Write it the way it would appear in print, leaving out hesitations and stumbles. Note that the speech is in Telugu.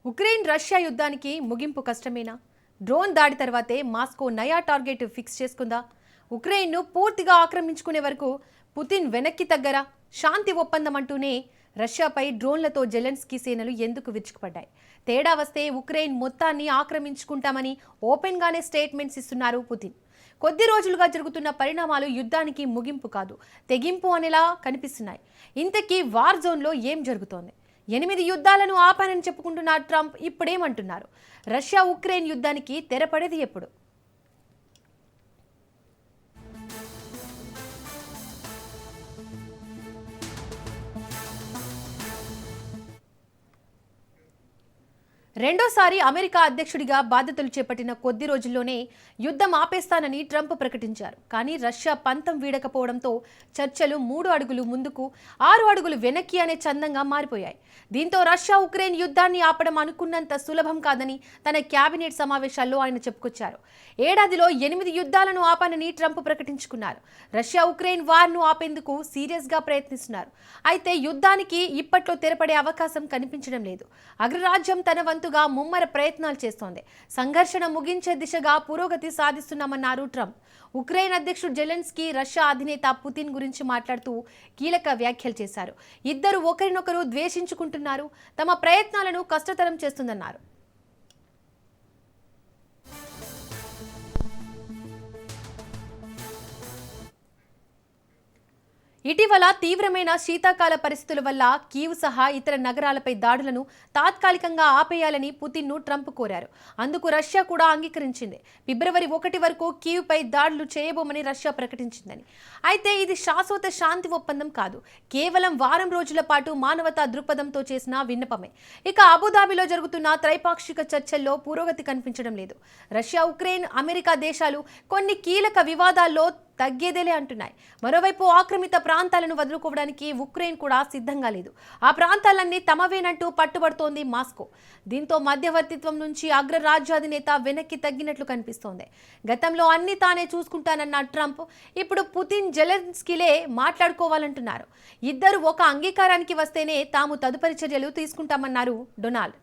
ఉక్రెయిన్ రష్యా యుద్ధానికి ముగింపు కష్టమేనా? డ్రోన్ దాడి తర్వాతే మాస్కో నయా టార్గెట్ ఫిక్స్ చేసుకుందా? ఉక్రెయిన్ను పూర్తిగా ఆక్రమించుకునే వరకు పుతిన్ వెనక్కి తగ్గరా? శాంతి ఒప్పందం అంటూనే రష్యాపై డ్రోన్లతో జెలెన్స్కీ సేనలు ఎందుకు విరుచుకుపడ్డాయి? తేడా వస్తే ఉక్రెయిన్ మొత్తాన్ని ఆక్రమించుకుంటామని ఓపెన్గానే స్టేట్మెంట్స్ ఇస్తున్నారు పుతిన్. కొద్ది రోజులుగా జరుగుతున్న పరిణామాలు యుద్ధానికి ముగింపు కాదు, తెగింపు అనేలా కనిపిస్తున్నాయి. ఇంతకీ వార్ జోన్లో ఏం జరుగుతోంది? 8 యుద్ధాలను ఆపానని చెప్పుకుంటున్న ట్రంప్ ఇప్పుడేమంటున్నారు? రష్యా ఉక్రెయిన్ యుద్ధానికి తెరపడేది ఎప్పుడు? రెండోసారి అమెరికా అధ్యక్షుడిగా బాధ్యతలు చేపట్టిన కొద్ది రోజుల్లోనే యుద్ధం ఆపేస్తానని ట్రంప్ ప్రకటించారు. కానీ రష్యా పంతం వీడకపోవడంతో చర్చలు 3 అడుగులు ముందుకు 6 అడుగులు వెనక్కి అనే చందంగా మారిపోయాయి. దీంతో రష్యా ఉక్రెయిన్ యుద్ధాన్ని ఆపడం అనుకున్నంత సులభం కాదని తన కేబినెట్ సమావేశాల్లో ఆయన చెప్పుకొచ్చారు. ఏడాదిలో 8 యుద్ధాలను ఆపానని ట్రంప్ ప్రకటించుకున్నారు. రష్యా ఉక్రెయిన్ వార్ను ఆపేందుకు సీరియస్గా ప్రయత్నిస్తున్నారు. అయితే యుద్ధానికి ఇప్పట్లో తెరపడే అవకాశం కనిపించడం లేదు. అగ్రరాజ్యం తన వంతుగా ముమ్మర ప్రయత్నాలు చేస్తోంది. సంఘర్షణ ముగించే దిశగా పురోగతి సాధిస్తున్నామన్నారు ట్రంప్. ఉక్రెయిన్ అధ్యక్షుడు జెలెన్స్కీ రష్యా అధినేత పుతిన్ గురించి మాట్లాడుతూ కీలక వ్యాఖ్యలు చేశారు. ఇద్దరు ఒకరినొకరు ద్వేషించుకుంటున్నారు, తమ ప్రయత్నాలను కష్టతరం చేస్తుందన్నారు. ఇటీవల తీవ్రమైన శీతాకాల పరిస్థితుల వల్ల కీవ్ సహా ఇతర నగరాలపై దాడులను తాత్కాలికంగా ఆపేయాలని పుతిన్ను ట్రంప్ కోరారు. అందుకు రష్యా కూడా అంగీకరించింది. ఫిబ్రవరి 1 వరకు కీవ్పై దాడులు చేయబోమని రష్యా ప్రకటించిందని. అయితే ఇది శాశ్వత శాంతి ఒప్పందం కాదు, కేవలం వారం రోజుల పాటు మానవతా దృక్పథంతో చేసిన విన్నపమే. ఇక అబుదాబిలో జరుగుతున్న త్రైపాక్షిక చర్చల్లో పురోగతి కనిపించడం లేదు. రష్యా, ఉక్రెయిన్, అమెరికా దేశాలు కొన్ని కీలక వివాదాల్లో తగ్గేదేలే అంటున్నాయి. మరోవైపు ఆక్రమిత ప్రాంతాలను వదులుకోవడానికి ఉక్రెయిన్ కూడా సిద్ధంగా లేదు. ఆ ప్రాంతాలన్నీ తమవేనంటూ పట్టుబడుతోంది మాస్కో. దీంతో మధ్యవర్తిత్వం నుంచి అగ్రరాజ్యాధినేత వెనక్కి తగ్గినట్లు కనిపిస్తోంది. గతంలో అన్ని తానే చూసుకుంటానన్న ట్రంప్ ఇప్పుడు పుతిన్, జెలెన్స్కీలే మాట్లాడుకోవాలంటున్నారు. ఇద్దరు ఒక అంగీకారానికి వస్తేనే తాము తదుపరి చర్యలు తీసుకుంటామన్నారు డొనాల్డ్.